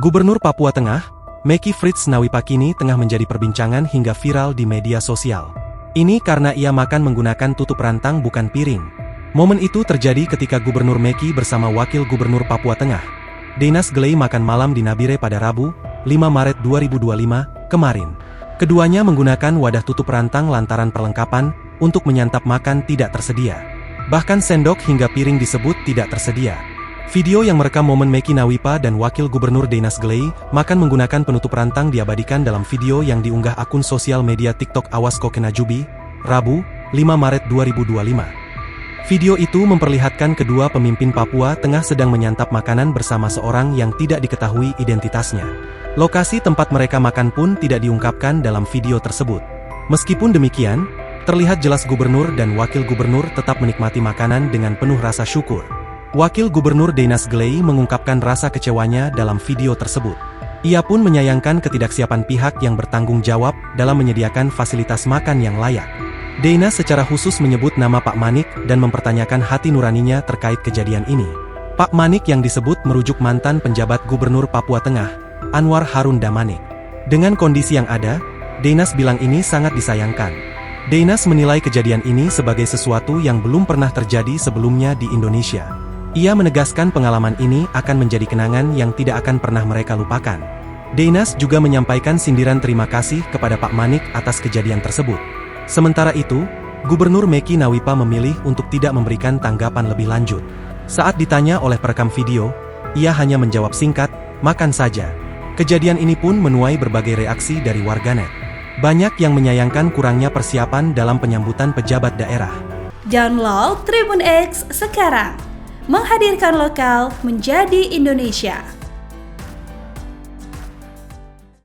Gubernur Papua Tengah, Meki Fritz Nawipakini tengah menjadi perbincangan hingga viral di media sosial. Ini karena ia makan menggunakan tutup rantang bukan piring. Momen itu terjadi ketika Gubernur Meki bersama Wakil Gubernur Papua Tengah, Deinas Gelei makan malam di Nabire pada Rabu, 5 Maret 2025, kemarin. Keduanya menggunakan wadah tutup rantang lantaran perlengkapan untuk menyantap makan tidak tersedia. Bahkan sendok hingga piring disebut tidak tersedia. Video yang merekam momen Meki Nawipa dan Wakil Gubernur Deinas Gelei makan menggunakan penutup rantang diabadikan dalam video yang diunggah akun sosial media TikTok Awas Kokenajubi, Rabu, 5 Maret 2025. Video itu memperlihatkan kedua pemimpin Papua Tengah sedang menyantap makanan bersama seorang yang tidak diketahui identitasnya. Lokasi tempat mereka makan pun tidak diungkapkan dalam video tersebut. Meskipun demikian, terlihat jelas Gubernur dan Wakil Gubernur tetap menikmati makanan dengan penuh rasa syukur. Wakil Gubernur Deinas Gelei mengungkapkan rasa kecewanya dalam video tersebut. Ia pun menyayangkan ketidaksiapan pihak yang bertanggung jawab dalam menyediakan fasilitas makan yang layak. Deinas secara khusus menyebut nama Pak Manik dan mempertanyakan hati nuraninya terkait kejadian ini. Pak Manik yang disebut merujuk mantan penjabat Gubernur Papua Tengah, Anwar Harun Damanik. Dengan kondisi yang ada, Deinas bilang ini sangat disayangkan. Deinas menilai kejadian ini sebagai sesuatu yang belum pernah terjadi sebelumnya di Indonesia. Ia menegaskan pengalaman ini akan menjadi kenangan yang tidak akan pernah mereka lupakan. Deinas juga menyampaikan sindiran terima kasih kepada Pak Manik atas kejadian tersebut. Sementara itu, Gubernur Meki Nawipa memilih untuk tidak memberikan tanggapan lebih lanjut. Saat ditanya oleh perekam video, ia hanya menjawab singkat, "Makan saja." Kejadian ini pun menuai berbagai reaksi dari warganet. Banyak yang menyayangkan kurangnya persiapan dalam penyambutan pejabat daerah. Download Tribun X sekarang. Menghadirkan lokal menjadi Indonesia.